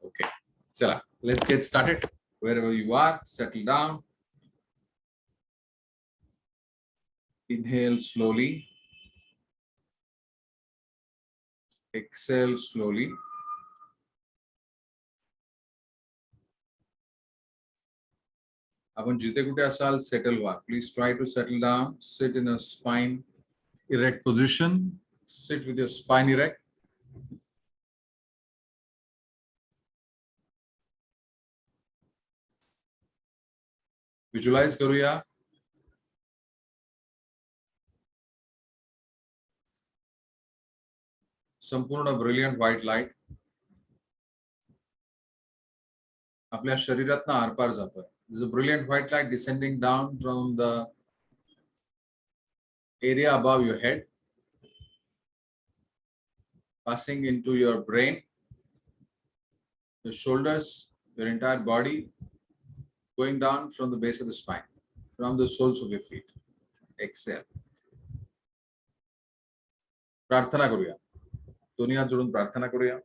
Okay, Chala, let's get started. Wherever you are, settle down. Inhale slowly. Exhale slowly. आपण जिथे कुठे असाल settle व्हा. Please try to settle down. Sit in a spine erect position. Sit with your spine erect. Visualize करूया. संपूर्ण brilliant white light आपल्या शरीरातनं आरपार जातोय. There's a brilliant white light descending down from the area above your head, passing into your brain, your shoulders, your entire body, going down from the base of the spine, from the soles of your feet. Exhale. प्रार्थना करूया. दोन्ही हात जोडून प्रार्थना करूया.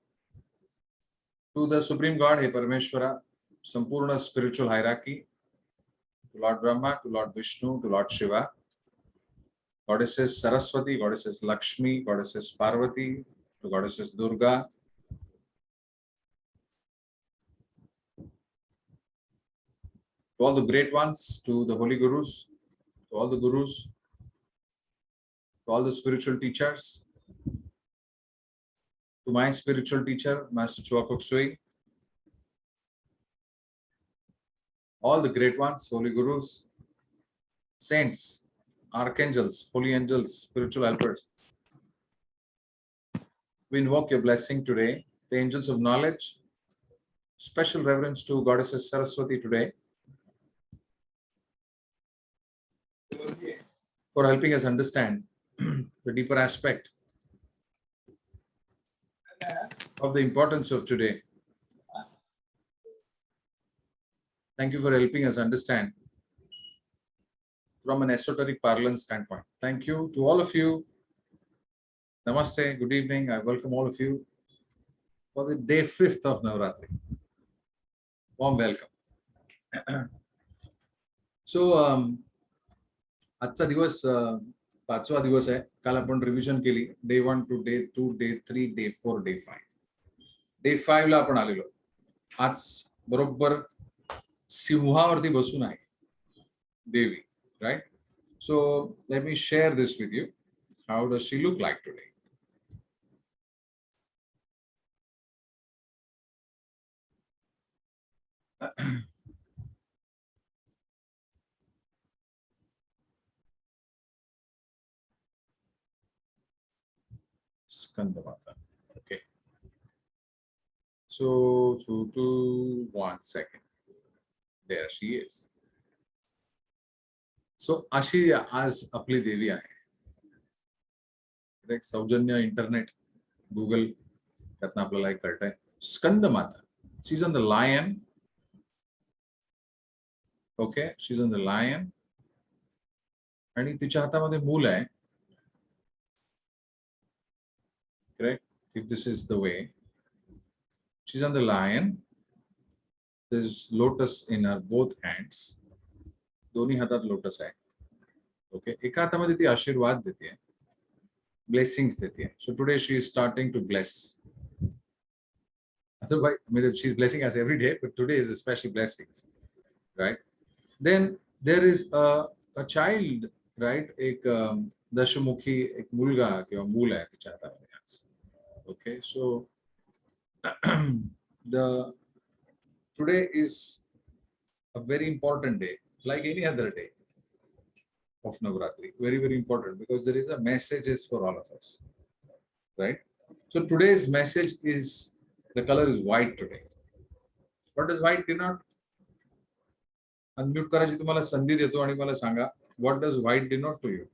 To the Supreme God, हे परमेश्वरा, संपूर्ण spiritual hierarchy, to Lord Brahma, to Lord Vishnu, to Lord Shiva, Goddesses Saraswati, Goddesses Lakshmi, Goddesses Parvati, to Goddesses Durga, to all the great ones, to the holy gurus, to all the gurus, to all the spiritual teachers, to my spiritual teacher, Master Chuakok Sui, all the great ones, holy gurus, saints, archangels, holy angels, spiritual helpers. We invoke your blessing today, the angels of knowledge. Special reverence to Goddesses Saraswati today for helping us understand the deeper aspect of the importance of today. Thank you for helping us understand from an esoteric parlance standpoint. Thank you to all of you. Namaste, good evening. I welcome all of you for the day 5th of Navratri. Warm welcome. So, आजचा दिवस 5वा दिवस आहे. काल आपण revision केली. Day 1 to day 2, day 3, day 4, day 5. Day 5 ला आपण आलेलो. आज बरोबर सिंहावरती बसून आहे देवी, right? So let me share this with you. How does she look like today? Skandamata. Okay. So, to 1 second. There she is. So, अशी आज आपली देवी आहे. एक सौजन्य इंटरनेट गुगल त्यातनं आपल्याला एक कळतंय. Skandamata. She's on the lion. Okay, she's on the lion. आणि तिच्या हातामध्ये मूल आहे. Correct? If this is the way. She's on the lion. There's lotus in her both hands. दोन्ही हातात लोटस आहे. ओके, एका हातामध्ये ती आशीर्वाद देते, ब्लेसिंग्स देते. So today she is starting to bless. Otherwise, I mean, she's blessing us every day, but today is a special blessings, right? Then there is a child, right? एक दशमुखी एक मुलगा किंवा मूल आहे तिच्या हातामध्ये. Okay, so today is a very important day, like any other day of Navratri. Very, very important because there is a messages for all of us, right? So today's message is, the color is white today. What does white denote? Unmute करायची तुम्हाला संधी देतो आणि मला सांगा, what does white denote to you?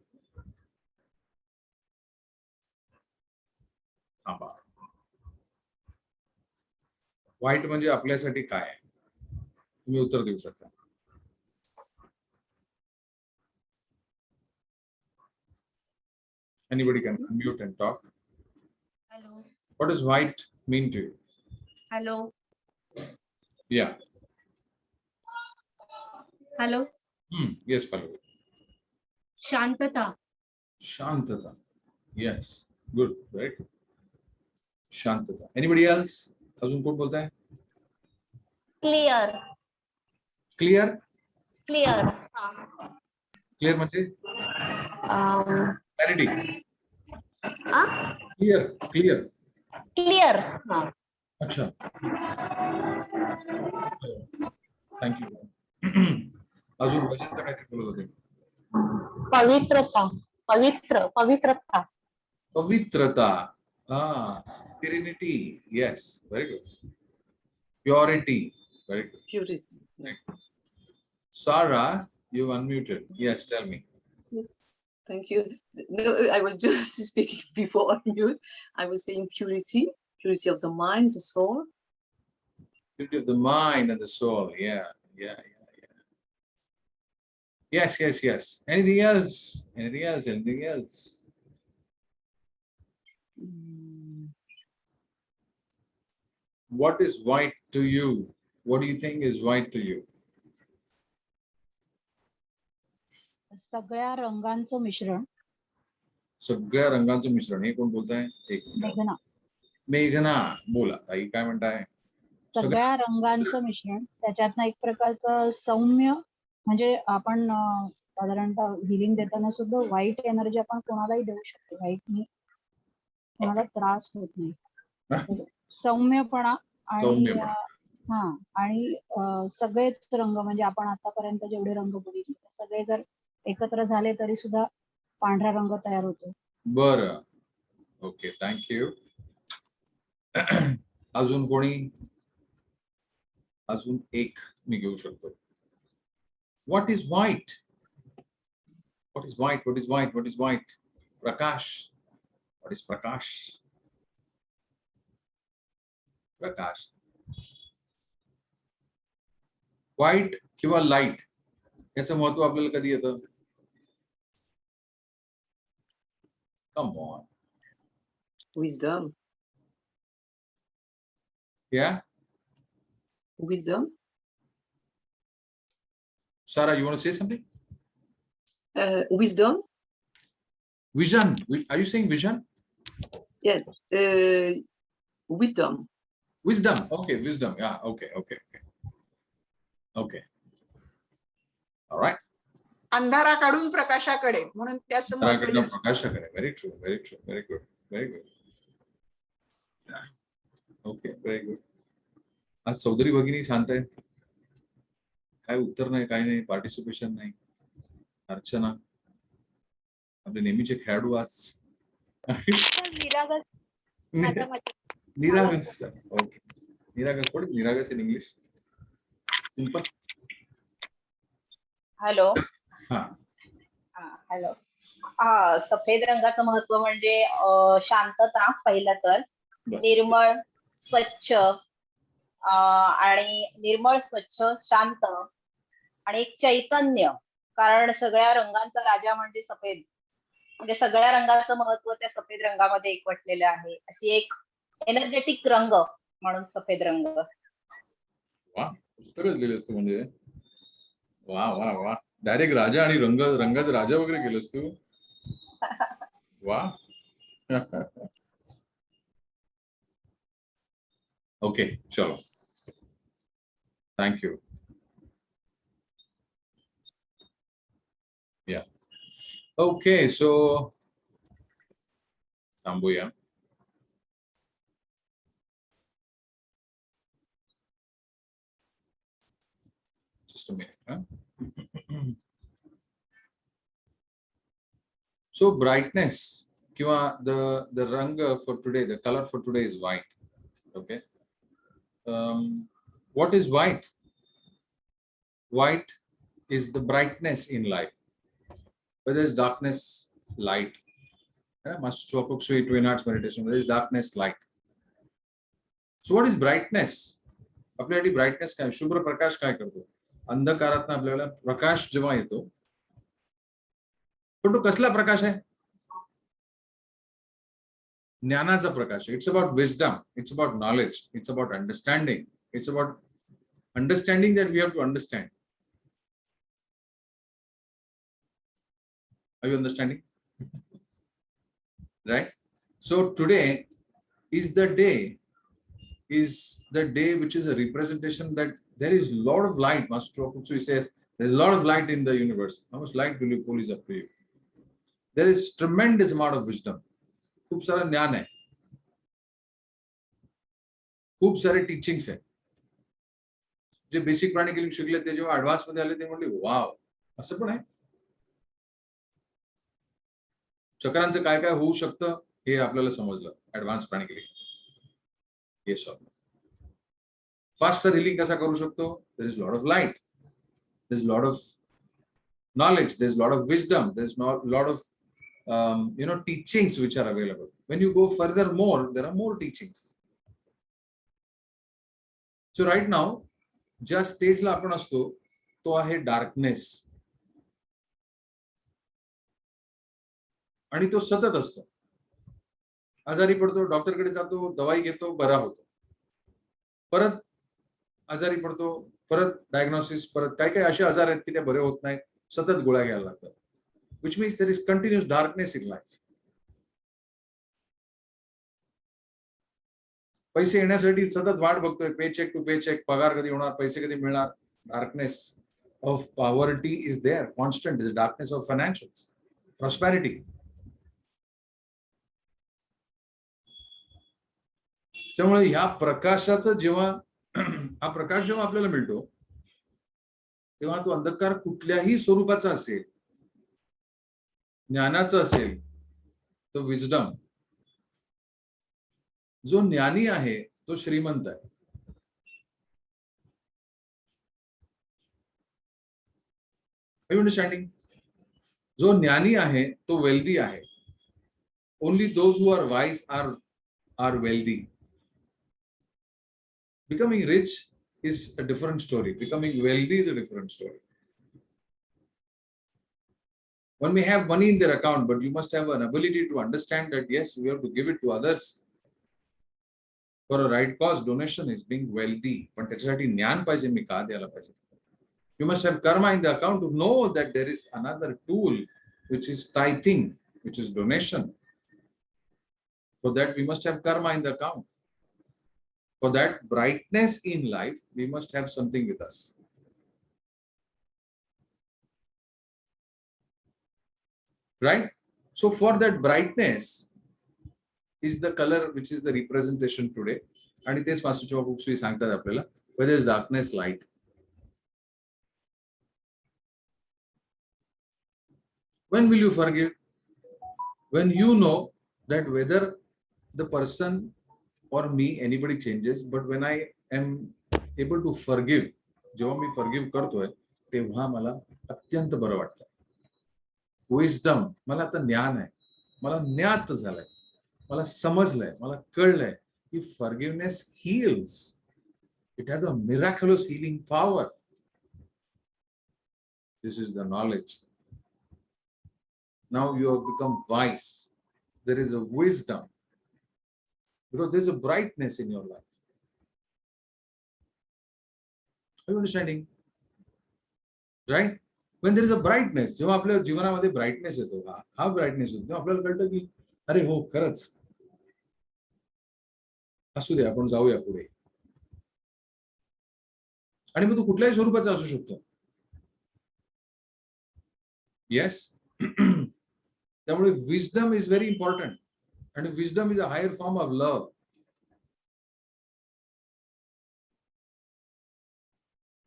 White म्हणजे आपल्यासाठी काय आहे? तुम्ही उत्तर देऊ शकता. Anybody can unmute and talk. Hello. What does white mean to you? Hello. Yeah. Hello. Yes, Pallavi. Shantata. Shantata. Yes. Good. Right. Shantata. Anybody else? अजून कोण बोलताय? Clear Clear. क्लिअर Clear म्हणजे clarity. Clear. Clear. क्लिअर अच्छा. Thank you. अजून वजनता काहीतरी बोलत होते. पवित्रता पवित्रता पवित्रता. Serenity. Yes. Very good. Purity. Very good. Purity. Nice. Sarah, you unmuted. Yes, tell me. Yes. Thank you. No, I was just speaking before you. I was saying purity, purity of the mind, the soul. Purity of the mind and the soul. Yeah. Yes. Anything else? Anything else? What is white to you? What do you think is white to you? सगळ्या रंगांचं मिश्रण. सगळ्या रंगांचं मिश्रण. हे कोण बोलताय? एक मेघना. मेघना बोला. ताई काय म्हणताय? सगळ्या रंगांचं मिश्रण, त्याच्यातनं एक प्रकारचं सौम्य, म्हणजे आपण साधारणतः हिलिंग देताना सुद्धा व्हाईट एनर्जी आपण कोणालाही देऊ शकतो. व्हाईटनी कोणाला त्रास होत नाही. सौम्यपणा आणि सगळेच रंग, म्हणजे आपण आतापर्यंत जेवढे रंग बघितले सगळे जर एकत्र झाले तरी सुद्धा पांढरा रंग तयार होतो. बरं. Okay, thank you. अजून कोणी? अजून एक मी घेऊ शकतो. What is white? What is white? What is white? What is white? Prakash. What is Prakash? Prakash. White किंवा लाईट याचं महत्व आपल्याला कधी येतं? Come on. Wisdom. Yeah. Wisdom. Sarah, you want to say something? Wisdom. Vision. Are you saying vision? Yes. Wisdom. Wisdom. Okay, wisdom. Yeah. Okay. All right. अंधाराकडून प्रकाशाकडे म्हणून त्याचं महत्त्व जास्त. प्रकाशाकडे. Very true. Very good. Okay, very good. आज चौधरी भगिनी शांत आहे. काय उत्तर नाही, काय नाही, पार्टिसिपेशन नाही. अर्चना, आपले नेहमीचे खेळाडू आज निरागस. ओके, निरागस. व्हॉट इज निरागस in English? Simple. Hello. Hello. सफेद रंगाचं महत्व म्हणजे शांतता पहिला, तर निर्मळ, स्वच्छ आणि निर्मळ, स्वच्छ, शांत आणि एक चैतन्य. कारण सगळ्या रंगांचा राजा म्हणजे सफेद, म्हणजे सगळ्या रंगाचं महत्व त्या सफेद रंगामध्ये एकवटलेलं आहे. अशी एक एनर्जेटिक रंग म्हणून सफेद रंग. वा, पुस्तकच लिहिलंस तू म्हणजे. वा. डायरेक्ट राजा आणि रंगाचा राजा वगैरे केलंस तू. वा. ओके, चलो. थँक्यू. या. ओके, सो थांबूया. Just a minute. So brightness, kiwa the rang for today, the color for today is white. Okay. What is white? White is the brightness in life. Whether it's darkness, light. Master Chopuk Sweet Twin Arts Meditation. Whether it's darkness, light. So what is brightness? आपल्यासाठी brightness काय? शुभ्र प्रकाश काय करतो? अंधकारात आपल्याला प्रकाश जेव्हा येतो, पण तो कसला प्रकाश आहे? ज्ञानाचा प्रकाश. It's about wisdom, it's about knowledge, it's about understanding, it's about understanding that we have to understand. Are you understanding? Right? So today is the day which is a representation that there is a lot of light. Master Chokusui says there's a lot of light in the universe. How much light will you pull is up to you. There is tremendous amount of wisdom. खूप सारा ज्ञान आहे, खूप सारे teachings आहे. जे basic प्राणिक शिकले ते जेव्हा ऍडव्हान्स मध्ये आले ते म्हणले वाव, असं पण आहे. चक्रांचं काय काय होऊ शकतं हे आपल्याला समजलं advance pranic. Yes or no. Faster healing कसा करू शकतो? There is lot of light, there is lot of knowledge, there's a lot of wisdom, there's not a lot of teachings which are available. When you go further more, there are more teachings. So right now ज्या स्टेजला आपण असतो तो आहे darkness, आणि तो सतत असतो. आजारी पडतो, डॉक्टरकडे जातो, दवाई घेतो, बरा होतो, परत आजारी पडतो, परत डायग्नोसिस, परत काय काय असे आजार आहेत की ते बरे होत नाहीत, सतत गोळ्या घ्यायला लागतात. which means there is continuous darkness in life. पैसे येण्यासाठी सतत वाट बघतोय, पे चेक टू पे चेक, पगार कधी होणार, पैसे कधी मिळणार. Darkness of poverty is there, constant. Is darkness of financials, prosperity. त्यामुळे ह्या प्रकाशाचं जेव्हा हा प्रकाश जेव्हा आपल्याला मिळतो तेव्हा तो अंधकार कुठल्याही स्वरूपाचा असेल, ज्ञानाचं असेल, तो विजडम. जो ज्ञानी आहे तो श्रीमंत आहे. Are you understanding? जो ज्ञानी आहे तो वेल्दी आहे. Only those who are wise are wealthy. Becoming rich is a different story. Becoming wealthy is a different story. One may have money in their account, but you must have an ability to understand that yes, we have to give it to others for a right cause. Donation is being wealthy. पण त्याच्यासाठी ज्ञान पाहिजे, मी का द्यायला पाहिजे. You must have karma in the account to know that there is another tool which is tithing, which is donation. For that we must have karma in the account. For that brightness in life, we must have something with us. Right? So for that brightness is the color which is the representation today. And it is Master Chokusui सांगतात आपल्याला, whether is darkness, light. When will you forgive? When you know that whether the person or me, anybody changes, but when I am able to forgive, जेव्हा मी forgive करतोय तेव्हा मला अत्यंत बरं वाटतं. Wisdom, मला आता ज्ञान आहे, मला ज्ञात झालंय, मला समजलंय, मला कळलंय की forgiveness heals. It has a miraculous healing power. This is the knowledge. Now you have become wise. There is a wisdom because there is a brightness in your life. Are you understanding? Right? When there is a brightness, जेव्हा आपल्या जीवनामध्ये brightness येतो, हा brightness येतो, तेव्हा आपल्याला कळतं की अरे हो, खरंच असू दे, आपण जाऊया पुढे. आणि मग तो कुठल्याही स्वरूपाचा असू शकतो. येस. त्यामुळे विजडम इज व्हेरी इम्पॉर्टंट. आणि wisdom is a higher form of love.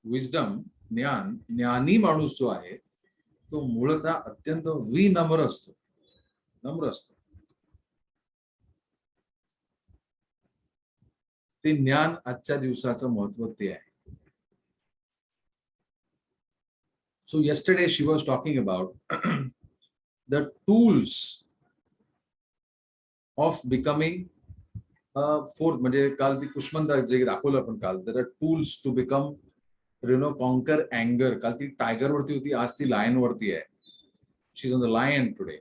Wisdom, ज्ञान, ज्ञानी माणूस जो आहे तो मूळतः अत्यंत विनम्र असतो, नम्र असतो. ते ज्ञान आजच्या दिवसाचं महत्व ते आहे. So yesterday she was talking about the tools of becoming fourth. म्हणजे काल ती कुष्मंदा जे दाखवलं आपण काल, there are tools to become, conquer anger. काल ती टायगर वरती होती, आज ती लायन वरती आहे. She's on the lion today.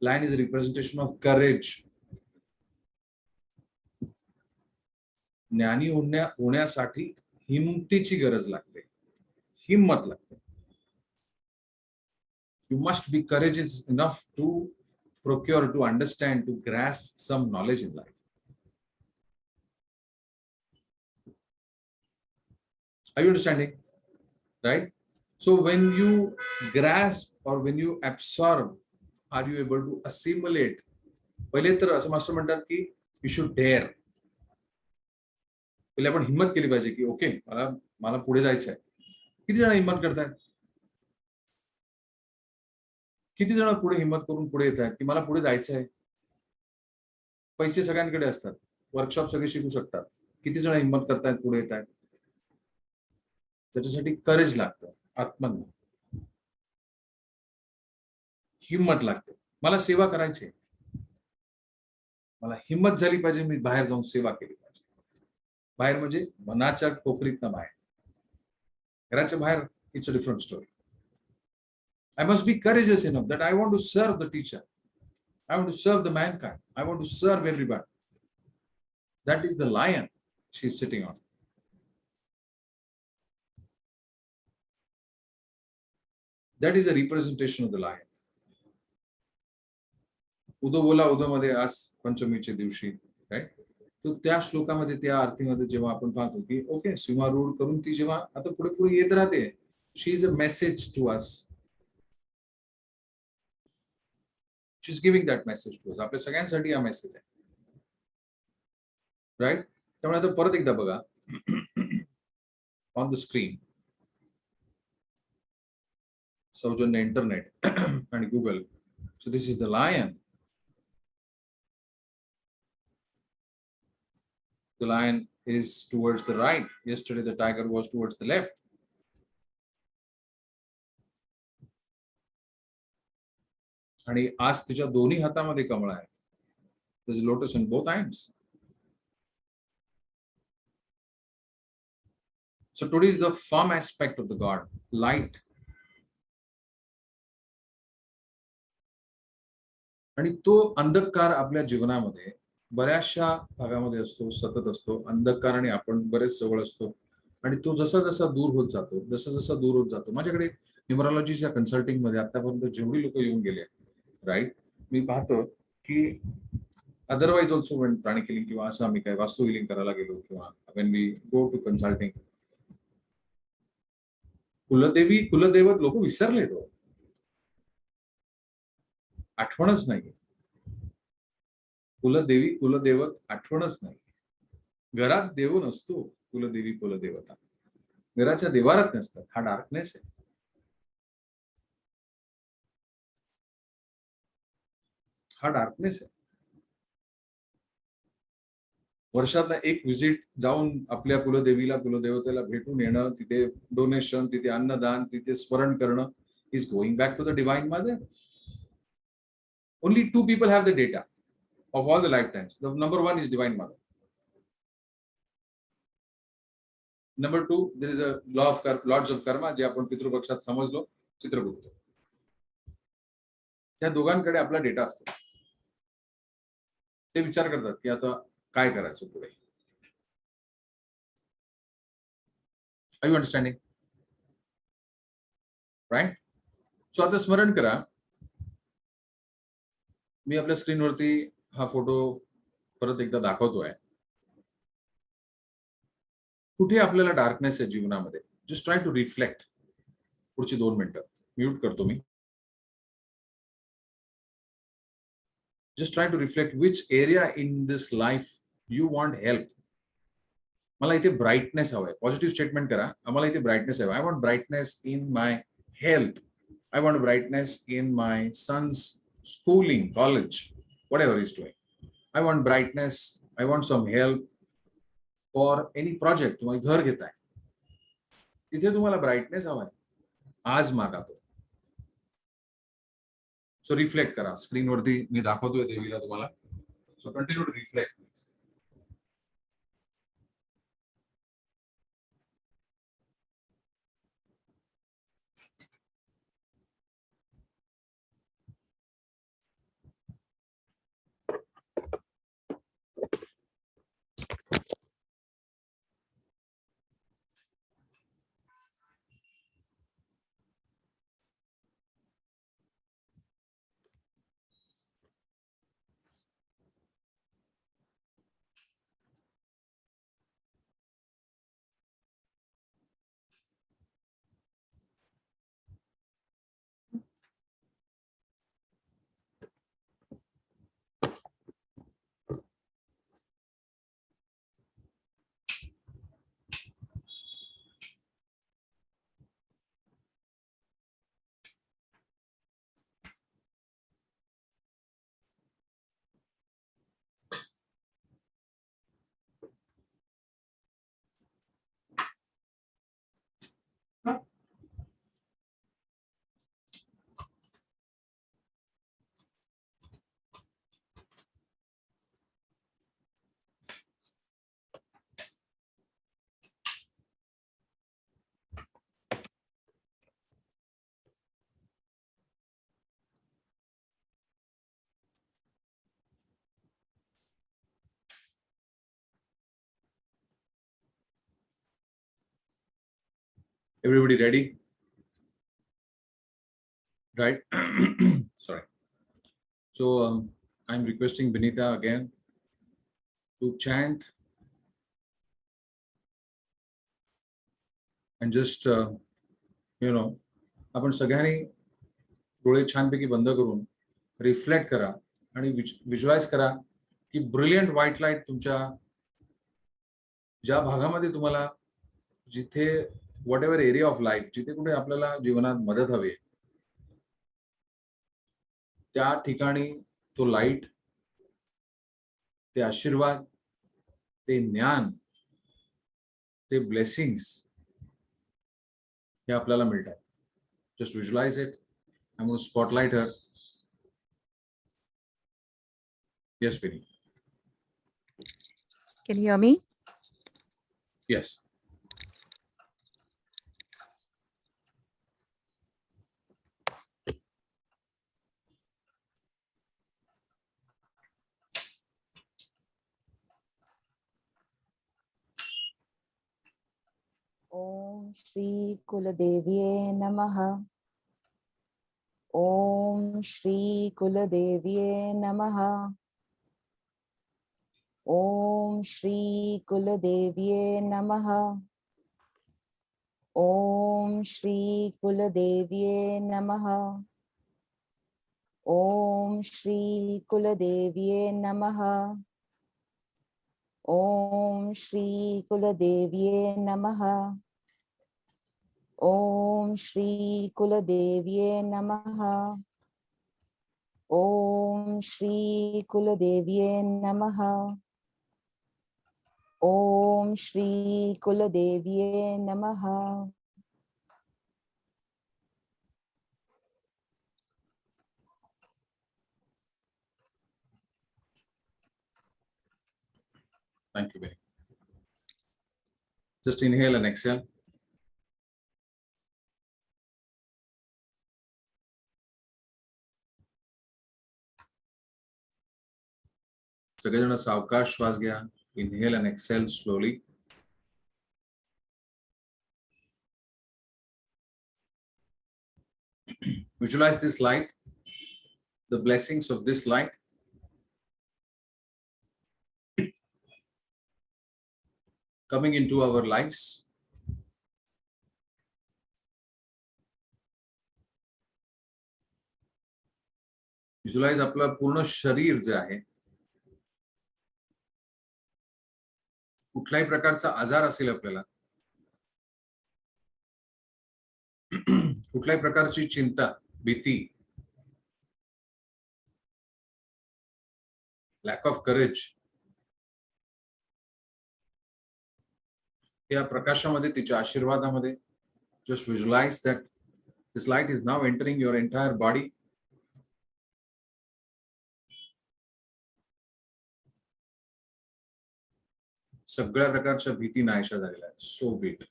Lion is a representation of courage. ज्ञानी होण्यासाठी हिमतीची गरज लागते, हिम्मत लागते. You must be courageous enough to procure, to understand, to grasp some knowledge in life. Are you understanding? Right? So when you grasp or when you absorb, are you able to assimilate? पहिले तर असं master म्हणतात की you should dare. पहिले आपण हिम्मत केली पाहिजे की ओके मला पुढे जायचं आहे. किती जण हिम्मत करतायत? किती जण पुढे हिम्मत करून पुढे येत आहेत की मला पुढे जायचं आहे? पैसे सगळ्यांकडे असतात, वर्कशॉप सगळे शिकू शकतात. किती जण हिम्मत करतायत, पुढे येत आहेत? त्याच्यासाठी करेज लागतं, आत्मज्ञान, हिम्मत लागते. मला सेवा करायची, मला हिम्मत झाली पाहिजे, मी बाहेर जाऊन सेवा केली पाहिजे. बाहेर म्हणजे मनाच्या कोपरीतनं बाहेर, घराच्या बाहेर it's a different story. I must be courageous enough that I want to serve the teacher. I want to serve the mankind. I want to serve everybody. That is the lion she's sitting on. That is a representation of the lion. उदो बोला उदो मध्ये आज पंचमीच्या दिवशी, right? तो त्या श्लोकामध्ये, त्या अर्थीमध्ये जेव्हा आपण पाहतो की ओके, सीमारूढ करून ती जेव्हा आता पुढे पुढे येत राहते, she is a message to us. She is giving that message to us. आपल्या सगळ्यांसाठी हा मेसेज आहे, राईट? त्यामुळे आता परत एकदा बघा ऑन द स्क्रीन, सौजन्य इंटरनेट आणि Google. So this is the lion. The lion is towards the right. Yesterday the tiger was towards the left. आणि आज तिच्या दोन्ही हातामध्ये कमळ आहे. There's a lotus in both hands. So today is the form aspect of the God, light. आणि तो अंधकार आपल्या जीवनामध्ये बऱ्याचशा भागामध्ये असतो, सतत असतो. अंधकार आणि आपण बरेच जवळ असतो आणि तो जसा जसा दूर होत जातो, जसा जसा दूर होत जातो. माझ्याकडे न्यूमरॉलॉजीच्या कन्सल्टिंग मध्ये आतापर्यंत जेवढी लोक येऊन गेले, राईट, मी पाहतो की अदरवाईज ऑल्सो वेन प्राणी हिलिंग किंवा असं आम्ही काय वास्तू हिलिंग करायला गेलो किंवा when we go to consulting, कुलदैवत लोक विसरले, तो आठवणच नाही. कुलदेवी कुलदैवत आठवणच नाही. घरात देव नसतो, कुलदेवी कुलदेवता घराच्या देवारात नसतात. हा डार्कनेस आहे. हा डार्कनेस आहे. वर्षातला एक विजिट जाऊन आपल्या कुलदेवीला कुलदेवतेला भेटून येणं, तिथे डोनेशन, तिथे अन्नदान, तिथे स्मरण करणं is going back to the divine mother. Only 2 people have the data of all the lifetimes. The number 1 is Divine Mother. Number 2, there is a lords of karma, जे आपण पितृपक्षात समजलो, चित्रगुप्त. त्या दोघांकडे आपला डेटा असतो. ते विचार करतात की आता काय करायचं पुढे. Are you understanding? Right? So आता स्मरण करा. मी आपल्या स्क्रीनवरती हा फोटो परत एकदा दाखवतोय. कुठे आपल्याला डार्कनेस आहे जीवनामध्ये, जस्ट ट्राय टू रिफ्लेक्ट. पुढची 2 मिनिटं म्यूट करतो मी. Just try to reflect which area in this life you want help. मला इथे ब्राईटनेस हवाय. पॉझिटिव्ह स्टेटमेंट करा. आम्हाला इथे ब्राईटनेस हवाय. I want brightness in my health. I want brightness in my sons schooling, college, whatever he's doing. I want brightness. I want some help for any project. तुम्ही घर घेताय, तिथे तुम्हाला ब्राईटनेस हवाय, आज मागा तो. सो रिफ्लेक्ट करा. स्क्रीनवरती मी दाखवतोय देवीला तुम्हाला. So continue to reflect. Everybody ready? Right? Sorry. So I'm requesting Benita again to chant and just आपण सगळ्यांनी डोळे छानपैकी बंद करून रिफ्लेक्ट करा आणि विज्युअलाइज करा की ब्रिलियंट व्हाईट लाईट तुमच्या ज्या भागामध्ये तुम्हाला जिथे what ever area of life जिथे कुठे आपल्याला जीवनात मदत हवी आहे त्या ठिकाणी तो लाईट, ते आशीर्वाद, ते ज्ञान, ते ब्लेसिंग्स हे आपल्याला मिळतात. Just visualize it. I'm going to spotlight her. Yes, Vinny. Can you hear me? Yes. Om Shri Kuladevye Namaha. Om Shri Kuladevye Namaha. Om Shri Kuladevye Namaha. Om Shri Kuladevye Namaha. Om Shri Kuladevye Namaha. Om Shri Kuladevye Namaha. Om Shri Kuladevye Namaha. Om Shri Kuladevye Namaha. Om Shri Kuladevye Namaha. Thank you, Vinny. Just inhale and exhale. सगळेजण सावकाश श्वास घ्या. Inhale and exhale slowly. Visualize this light, the blessings of this light. Coming into our lives. Visualize आपलं पूर्ण शरीर जे आहे कुठल्याही प्रकारचा आजार असेल आपल्याला कुठल्याही प्रकारची चिंता, भीती, लॅक ऑफ करेज या प्रकाशामध्ये तिच्या आशीर्वादामध्ये just visualize that this light is now entering your entire body. सगळ्या प्रकारच्या भीती नाहीशा झालेल्या आहेत. सो beat.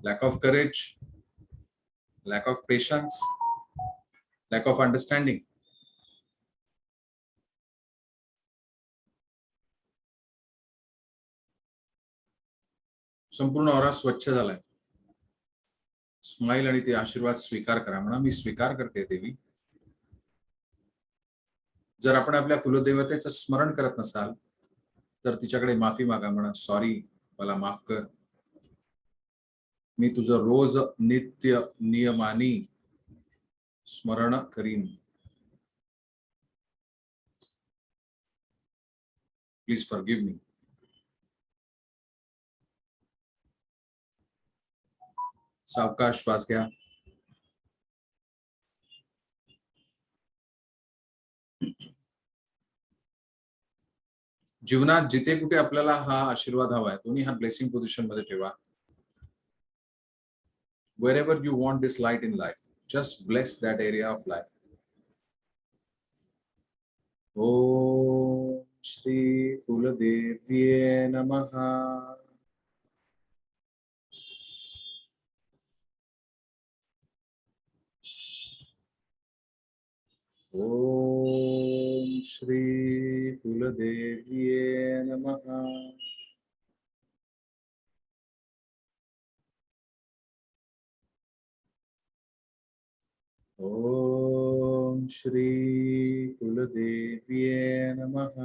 Lack of courage, lack of patience, lack of understanding. संपूर्ण औरा स्वच्छ झालाय. स्माइल आणि ते आशीर्वाद स्वीकार करा. म्हणा मी स्वीकार करते देवी. जर आपण आपल्या कुलदेवतेचं स्मरण करत नसाल तर तिच्याकडे माफी मागा. म्हणा सॉरी, मला माफ कर. मी तुझं रोज नित्य नियमानी स्मरण करीन. Please forgive me. सावकाश श्वास घ्या. जीवनात जिथे कुठे आपल्याला हा आशीर्वाद हवा आहे दोन्ही हा ब्लेसिंग पोझिशन मध्ये ठेवा. Wherever you want this light in life, just bless that area of life. Om Shri Kuladevye Namaha. Om Shri Kuladevye Namaha. Shri कुलदेव्ये नमः।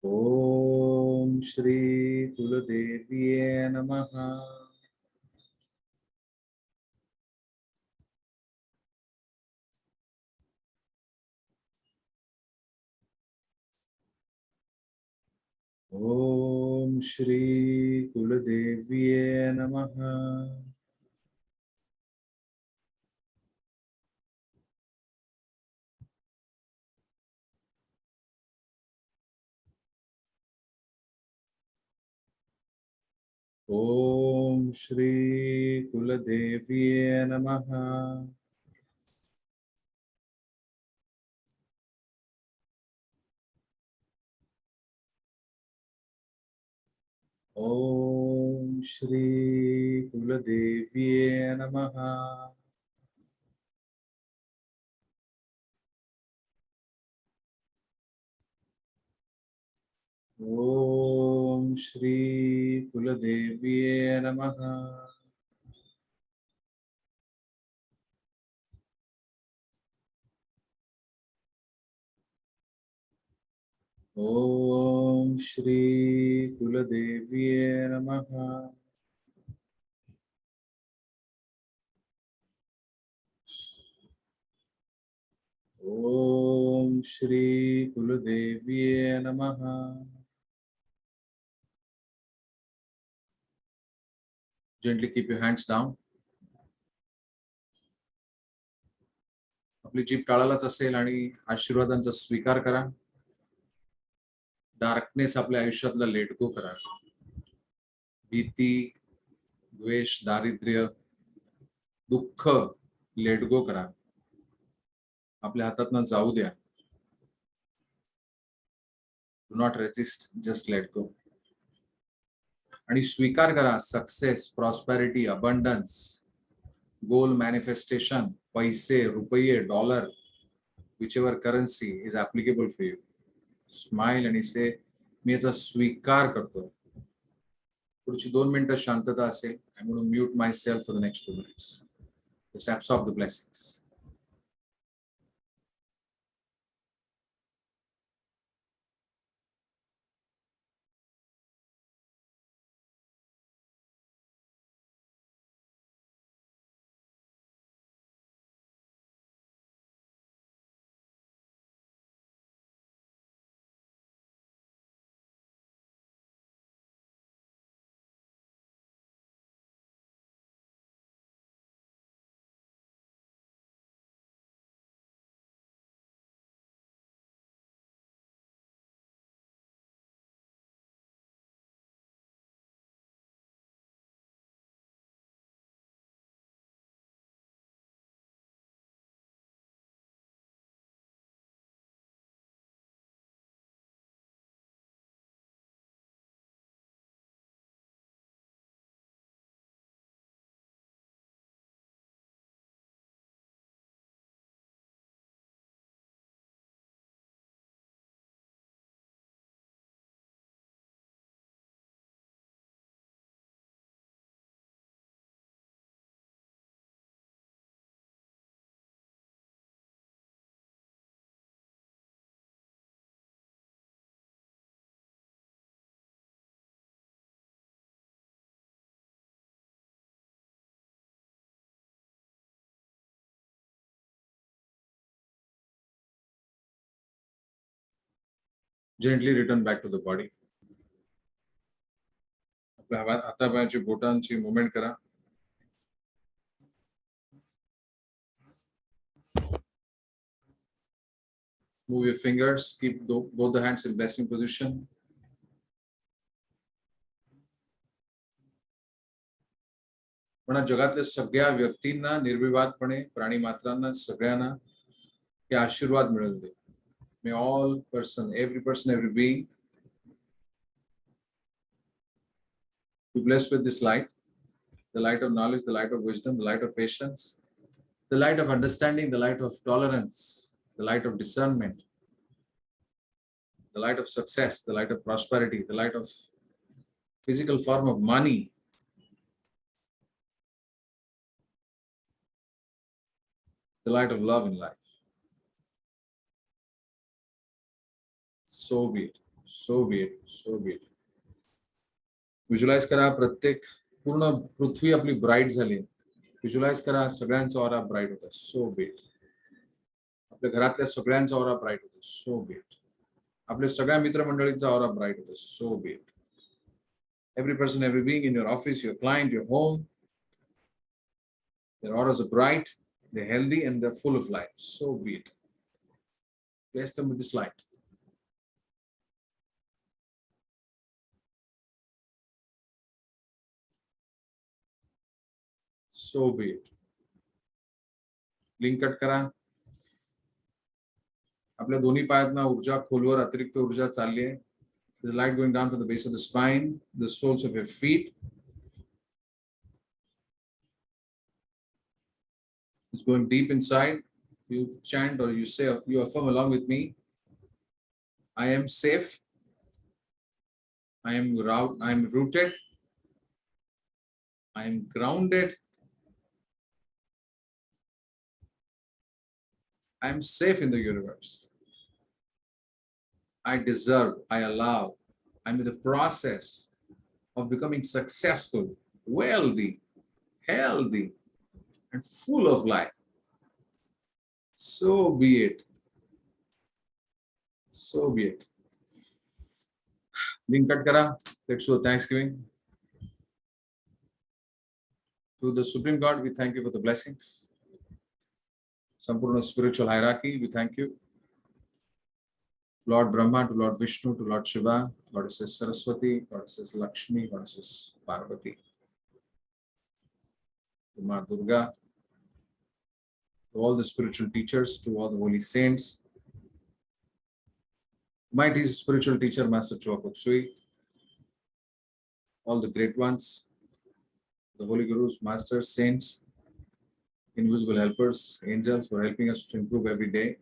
ओम श्री कुलदेव्ये नमः। ओम श्री कुलदेव्ये नमः। ओम श्री कुलदेव्ये नमः। ओम श्री कुलदेव्ये नमः। ओम श्री कुलदेव्ये नमः। ओम श्री कुलदेव्ये नमः। ओम श्री कुलदेव्ये नमः। Gently keep your hands down. आपली जीभ टाळालाच असेल आणि आशीर्वादांचा स्वीकार करा. डार्कनेस आपल्या आयुष्यातला लेट गो करा. भीती, द्वेष, दारिद्र्य, दुःख लेट गो करा. आपल्या हातातनं जाऊ द्या. Do not resist, just let go. आणि स्वीकार करा सक्सेस, प्रॉस्पेरिटी, अबंडन्स, गोल मॅनिफेस्टेशन, पैसे, रुपये, dollar, whichever currency is applicable for you. Smile आणि से मी याचा स्वीकार करतो. पुढची 2 मिनिटं शांतता असेल. I'm going to mute myself for the next 2 minutes. Just absorb the blessings. Gently return back to the body. आपल्या हातापायाची बोटांची मूवमेंट करा. Move your fingers. Keep both the hands in blessing position. पण जगातल्या सगळ्या व्यक्तींना निर्विवादपणे, प्राणी मात्रांना, सगळ्यांना हे आशीर्वाद मिळवून दे. May all person, every being be blessed with this light, the light of knowledge, the light of wisdom, the light of patience, the light of understanding, the light of tolerance, the light of discernment, the light of success, the light of prosperity, the light of physical form of money. The light of love in life. So be it. So be it. So be it. Visualize करा प्रत्येक पूर्ण पृथ्वी आपली bright झाली. Visualise करा सगळ्यांचा aura bright होता. सो beat. आपल्या घरातल्या सगळ्यांचा ऑरा ब्राईट होता. सो बीट. आपल्या सगळ्या मित्रमंडळींचा ऑरा ब्राईट होता. सो beat. Every person, every being in your office, your client, your home, their auras are bright, they're healthy, and they're full of life. So be it. Bless them with this light. So be it. Link cut करा. आपल्या दोन्ही पायातना ऊर्जा खोलवर अतिरिक्त ऊर्जा चालली आहे. The light going down to the base of the spine, the soles of your feet. It's going deep inside. You chant or you say, you affirm along with me. I am safe. I am rooted. I am grounded. I am safe in the universe. I deserve, I allow, I'm in the process of becoming successful, wealthy, healthy, and full of life. So be it. So be it. Link cut kara. Let's do Thanksgiving. To the Supreme God, we thank you for the blessings. Sampurna spiritual hierarchy, we thank you. Lord Brahma, to Lord Vishnu, to Lord Shiva, Goddesses Saraswati, Goddesses Lakshmi, Goddesses Parvati, to Ma Durga, to all the spiritual teachers, to all the holy saints, mighty spiritual teacher, Master Choa Kok Sui, all the great ones, the holy gurus, masters, saints, invisible helpers, angels who are helping us to improve every day.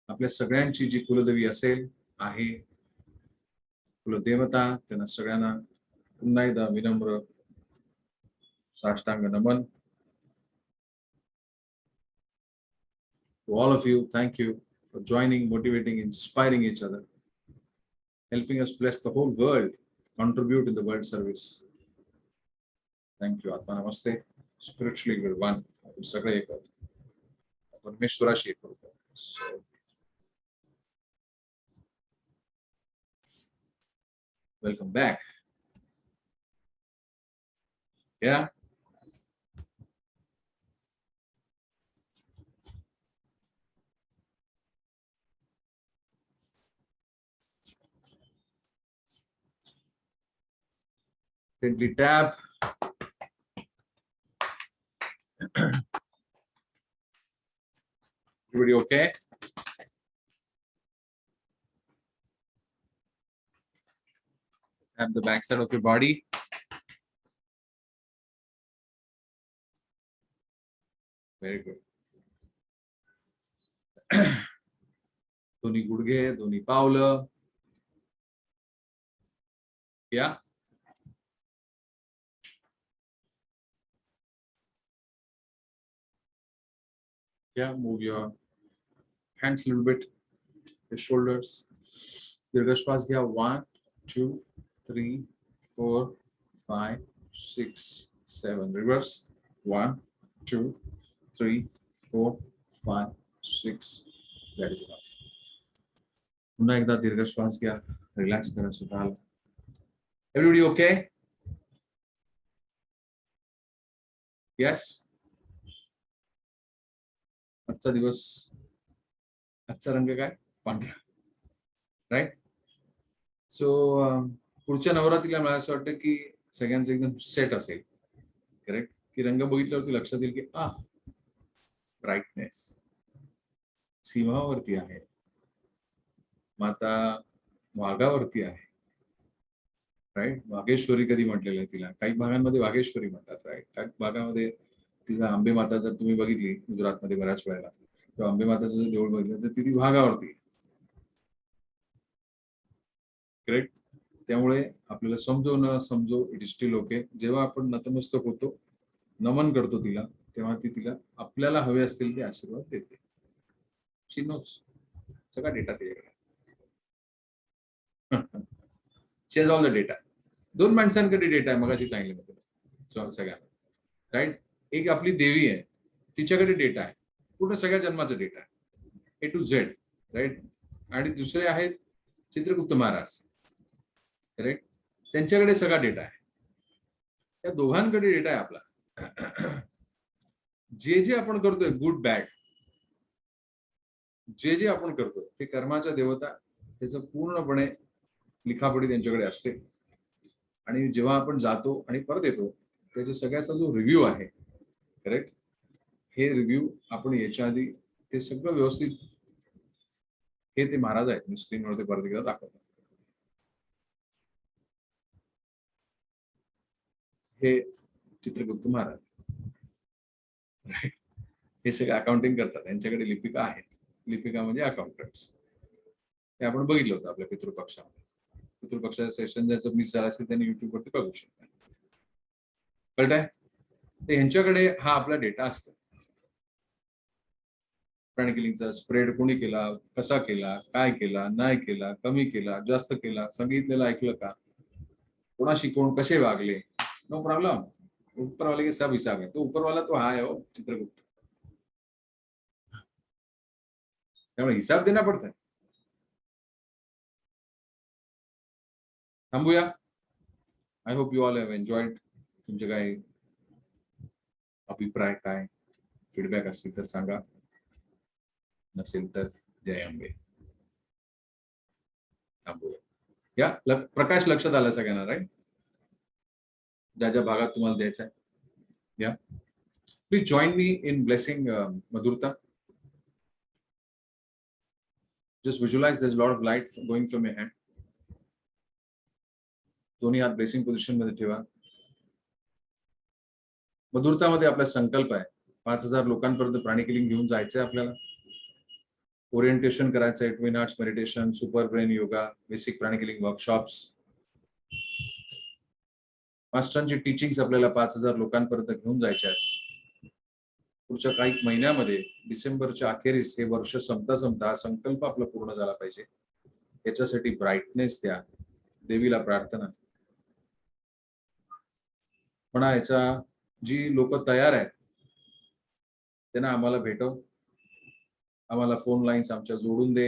आपल्या सगळ्यांची जी कुलदेवी असेल आहे कुलदेवता त्यांना सगळ्यांना पुन्हा एकदा विनम्र साष्टांग नमन. To all of you, thank you for joining, motivating, inspiring each other, helping us bless the whole world, contribute in the world service. Thank you. Atma Namaste. Spiritually we're one. सगळे एक आहोत. परमेश्वराशी एक आहोत. Welcome back. Yeah. Gently tap. Everybody okay? Tap the backside of your body. Very good. दोन्ही गुडघे, दोन्ही पावलं. Yeah. Yeah, move your hands a little bit, your shoulders. Dirgha shwas gya. 1, 2, 3, 4, 5, 6, 7. Reverse. 1, 2, 3, 4, 5, 6. That is enough. पुन्हा एकदा दीर्घ श्वास घ्या. Relax करा स्वतःला. Everybody okay? Yes. आजचा दिवस, आजचा रंग काय? पांढरा. राईट. सो पुढच्या नवरात्रीला मला असं वाटतं की सगळ्यांचं एकदम सेट असेल. करेक्ट. की रंग बघितल्यावरती लक्षात येईल की ब्राईटनेस सीमावरती आहे. माता वाघावरती आहे. राईट. वाघेश्वरी कधी म्हटलेलं आहे तिला. काही भागांमध्ये वाघेश्वरी म्हणतात. राईट. काही भागामध्ये तिला अंबे माता जर तुम्ही बघितली गुजरातमध्ये बऱ्याच वेळेला, तेव्हा अंबे माताचं जर देऊळ बघितलं तर ती वाघावरती. करेक्ट. त्यामुळे आपल्याला समजो न समजो इट इज स्टील ओके. जेव्हा आपण नतमस्तक होतो, नमन करतो तिला, तेव्हा ती तिला आपल्याला हवे असतील ते आशीर्वाद देते. She knows. सगळा डेटा तिच्याकडे. She has all the data. 2 माणसांकडे डेटा आहे, मगाशी सांगितलं मी तुला सगळ्यांना, राईट. एक आपली देवी आहे, तिच्याकडे डेटा आहे, पूर्ण सगळ्या जन्माचा डेटा आहे, A to Z, राईट. आणि दुसरे आहेत चित्रगुप्त महाराज, करेक्ट. त्यांच्याकडे सगळा डेटा आहे. त्या दोघांकडे डेटा आहे आपला. जे जे आपण करतोय गुड बॅड, जे जे आपण करतोय ते कर्माच्या देवता त्याचं पूर्णपणे लिखापडी त्यांच्याकडे असते. आणि जेव्हा आपण जातो आणि परत येतो त्याच्या सगळ्याचा जो रिव्ह्यू आहे, करेक्ट, हे रिव्ह्यू आपण याच्या आधी ते सगळं व्यवस्थित, हे ते महाराज आहेत, मी स्क्रीनवर ते परत एकदा दाखवतो. हे चित्रगुप्त महाराज, राईट. हे सगळे अकाउंटिंग करतात, त्यांच्याकडे लिपिका आहेत. लिपिका म्हणजे अकाउंटंट्स. हे आपण बघितलं होतं आपल्या पितृपक्षामध्ये. पितृपक्षाचं सेशन ज्याचं मिस झालं असेल त्यांनी युट्यूबवरती बघू शकता. कळतंय? तर ह्यांच्याकडे हा आपला डेटा असतो. प्राणिकिलिंगचा स्प्रेड कोणी केला, कसा केला, काय केला, नाही केला, कमी केला, जास्त केला, सांगितलेलं ऐकलं का, कोणाशी कोण कसे वागले, नो प्रॉब्लेम. ऊपर के सब हिसाब है. तो ऊपर वाला तो हा है हो, चित्रगुप्त. त्यामुळे हिसाब देना पडता है. थांबूया. I hope you all have enjoyed. तुमचे काय अभिप्राय, काय फीडबॅक असतील तर सांगा, नसेल तर जय अंबे. थांबूया. या प्रकाश लक्षात आला सगळ्यांना, राईट. ज्या ज्या भागात तुम्हाला द्यायचं आहे. या please join me in blessing मधुरता. Just visualize there's a lot of light going from your hand. दोन्ही हात ब्लेसिंग पोझिशन मध्ये ठेवा. मधुरतामध्ये आपला संकल्प आहे 5000 लोकांपर्यंत प्राणिकिलिंग घेऊन जायचंय आपल्याला. ओरिएंटेशन करायचंय, twin hearts meditation, super brain yoga, basic pranic healing workshops. मास्टरांची टीचिंग्स आपल्याला 5000 लोकांपर्यंत घेऊन जायच्या आहेत. पुढच्या काही महिन्यामध्ये, डिसेंबरच्या अखेरीस हे वर्ष संपता संपता हा संकल्प आपला पूर्ण झाला पाहिजे. याच्यासाठी ब्राईटनेस द्या, देवीला प्रार्थना म्हणा. याचा जी लोक तयार आहेत त्यांना आम्हाला भेटव, आम्हाला फोन लाईन्स आमच्या जोडून दे,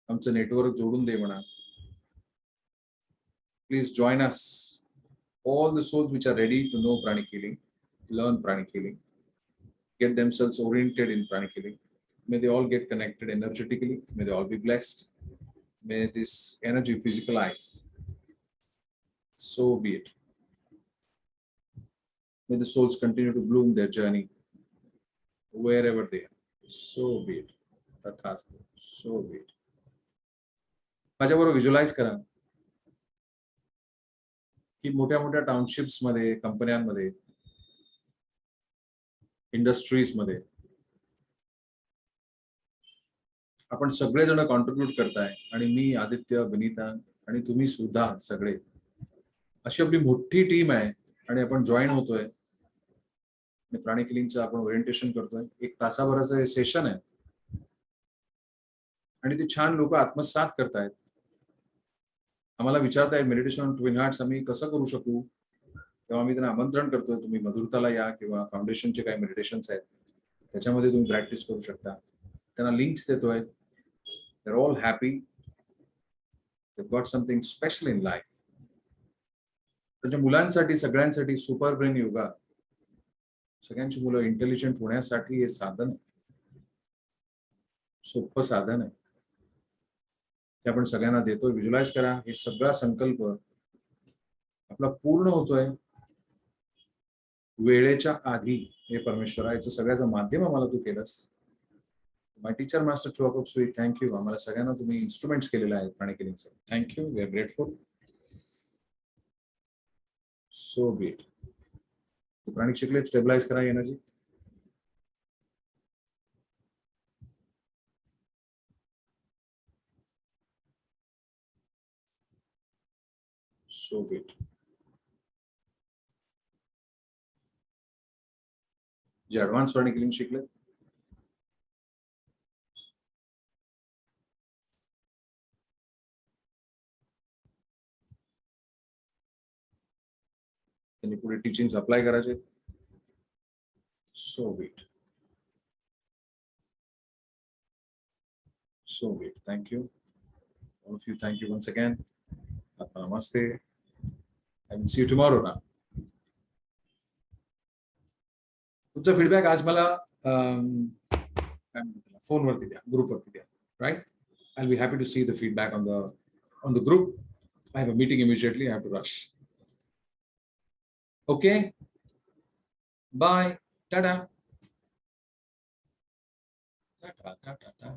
आमचं नेटवर्क जोडून दे म्हणा. Please join us. All the souls which are ready to know pranic healing, learn pranic healing, get themselves oriented in pranic healing. May they all get connected energetically. May they all be blessed. May this energy physicalize. So be it. May the souls continue to bloom their journey wherever they are. So be it. Tathastu. So be it. माझ्याबरोबर visualise करा की मोठ्या मोठ्या townships मध्ये, कंपन्यांमध्ये, industries मध्ये आपण सगळेजण कॉन्ट्रीब्युट करताय. आणि मी, आदित्य, विनीता आणि तुम्ही सुद्धा सगळे, अशी आपली मोठी टीम आहे. आणि आपण जॉईन होतोय. प्राणिक हिलिंगचं आपण ओरिएंटेशन करतोय. 1 तासाभराचं हे सेशन आहे आणि ते छान लोक आत्मसात करतायत. आम्हाला विचारतायत मेडिटेशन ट्विन हार्ट्स आम्ही कसं करू शकू. तेव्हा आम्ही त्यांना आमंत्रण करतोय, तुम्ही मधुरताला या किंवा फाउंडेशनचे काही मेडिटेशन्स आहेत त्याच्यामध्ये तुम्ही प्रॅक्टिस करू शकता. त्यांना लिंक्स देतोय. They are all happy. They got something special in life. त्यांच्या मुलांसाठी, सगळ्यांसाठी सुपर ब्रेन योगा, सगळ्यांची मुलं इंटेलिजंट होण्यासाठी हे साधन, सोपं साधन आहे. ते आपण सगळ्यांना देतोय. व्हिज्युअलाइज करा. हे सगळा संकल्प आपला पूर्ण होतोय वेळेच्या आधी. हे परमेश्वराचं सगळ्याचं माध्यम आम्हाला तू केलंस. माय टीचर मास्टर चुआकोक सुई, थँक्यू. आम्हाला सगळ्यांना तुम्ही इन्स्ट्रुमेंट्स केलेले आहेत प्राणिक हिलिंगचे. Thank you. We are grateful. So be it. Pranic शिकले, स्टेबलाइज करा एनर्जी. So great. जे ऍडव्हान्स वर्णिक लिहून शिकले त्यांनी पुढे टीचिंग अप्लाय करायचे. So great. So great. Thank you. All of you, thank you once again. Namaste. I will see you tomorrow now. तुमचा फीडबॅक आज मला फोनवरती द्या, ग्रुपवरती द्या. Right, I will be happy to see the feedback on the group. I have a meeting immediately. I have to rush. Okay. Bye. Ta-da. Ta-ta, ta-ta, ta.